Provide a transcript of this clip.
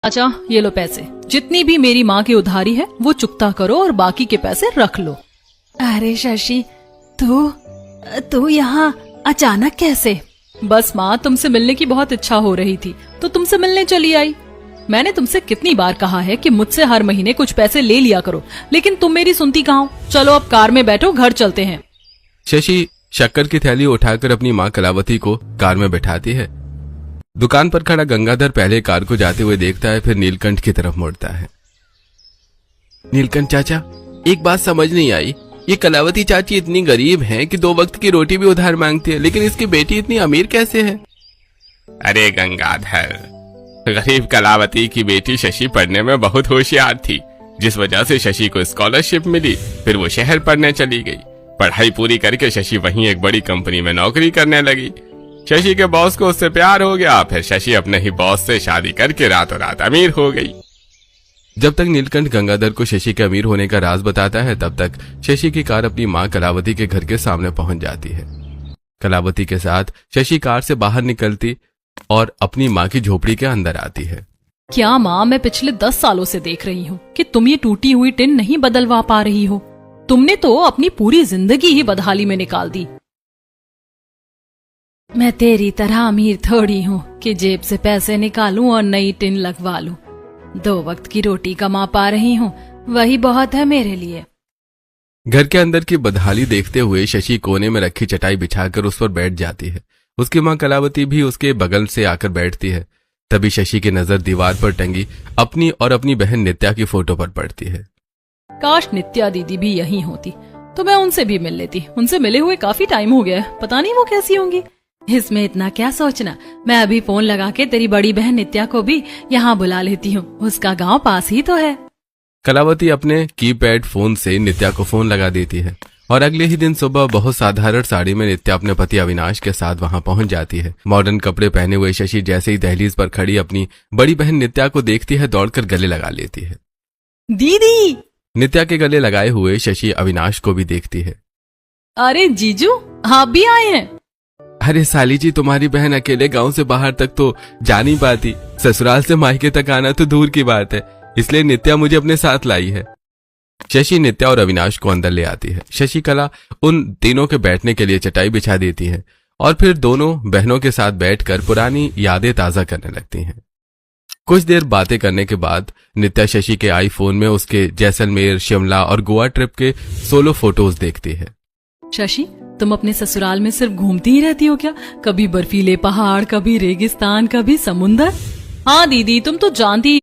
अच्छा ये लो पैसे, जितनी भी मेरी माँ की उधारी है वो चुकता करो और बाकी के पैसे रख लो। अरे शशि, तू यहाँ अचानक कैसे? बस माँ, तुमसे मिलने की बहुत इच्छा हो रही थी तो तुमसे मिलने चली आई। मैंने तुमसे कितनी बार कहा है कि मुझसे हर महीने कुछ पैसे ले लिया करो, लेकिन तुम मेरी सुनती कहाँ हो। चलो अब कार में बैठो, घर चलते हैं। शशि शक्कर की थैली उठाकर अपनी माँ कलावती को कार में बैठाती है। दुकान पर खड़ा गंगाधर पहले कार को जाते हुए देखता है, फिर नीलकंठ की तरफ मुड़ता है। नीलकंठ चाचा, एक बात समझ नहीं आई, ये कलावती चाची इतनी गरीब हैं कि 2 वक्त की रोटी भी उधार मांगती है, लेकिन इसकी बेटी इतनी अमीर कैसे है? अरे गंगाधर, गरीब कलावती की बेटी शशि पढ़ने में बहुत होशियार थी, जिस वजह से शशि को स्कॉलरशिप मिली। फिर वो शहर पढ़ने चली गई। पढ़ाई पूरी करके शशि वहीं एक बड़ी कंपनी में नौकरी करने लगी। शशि के बॉस को उससे प्यार हो गया। फिर शशि अपने ही बॉस से शादी करके रातों रात अमीर हो गई। जब तक नीलकंठ गंगाधर को शशि के अमीर होने का राज बताता है, तब तक शशि की कार अपनी माँ कलावती के घर के सामने पहुंच जाती है। कलावती के साथ शशि कार से बाहर निकलती और अपनी माँ की झोपड़ी के अंदर आती है। क्या माँ, मैं पिछले 10 सालों से देख रही हूँ कि तुम ये टूटी हुई टिन नहीं बदलवा पा रही हो। तुमने तो अपनी पूरी जिंदगी ही बदहाली में निकाल दी। मैं तेरी तरह अमीर थोड़ी हूँ कि जेब से पैसे निकालूं और नई टिन लगवा लूं। 2 वक्त की रोटी कमा पा रही हूँ, वही बहुत है मेरे लिए। घर के अंदर की बदहाली देखते हुए शशि कोने में रखी चटाई बिछाकर उस पर बैठ जाती है। उसकी माँ कलावती भी उसके बगल से आकर बैठती है। तभी शशि की नजर दीवार पर टंगी अपनी और अपनी बहन नित्या की फोटो पर पड़ती है। काश नित्या दीदी भी यहीं होती तो मैं उनसे भी मिल लेती। उनसे मिले हुए काफी टाइम हो गया है, पता नहीं वो कैसी होंगी। इसमें इतना क्या सोचना, मैं अभी फोन लगा के तेरी बड़ी बहन नित्या को भी यहाँ बुला लेती हूँ, उसका गांव पास ही तो है। कलावती अपने कीपैड फोन से नित्या को फोन लगा देती है और अगले ही दिन सुबह बहुत साधारण साड़ी में नित्या अपने पति अविनाश के साथ वहां पहुंच जाती है। मॉडर्न कपड़े पहने हुए शशि जैसे ही दहलीज पर खड़ी अपनी बड़ी बहन नित्या को देखती है, दौड़कर गले लगा लेती है। दीदी! नित्या के गले लगाए हुए शशि अविनाश को भी देखती है। अरे जीजू, आप भी आए हैं? अरे साली जी, तुम्हारी बहन अकेले गांव से बाहर तक तो जा नहीं पाती, ससुराल से मायके तक आना तो दूर की बात है, इसलिए नित्या मुझे अपने साथ लाई है। शशि नित्या और अविनाश को अंदर ले आती है। शशि कला उन तीनों के बैठने के लिए चटाई बिछा देती है और फिर दोनों बहनों के साथ बैठकर पुरानी यादें ताजा करने लगती हैं। कुछ देर बातें करने के बाद नित्या शशि के आईफोन में उसके जैसलमेर, शिमला और गोवा ट्रिप के सोलो फोटोज देखती है। शशि, तुम अपने ससुराल में सिर्फ घूमती ही रहती हो क्या? कभी बर्फीले पहाड़, कभी रेगिस्तान, कभी समुंदर। हाँ दीदी, तुम तो जानती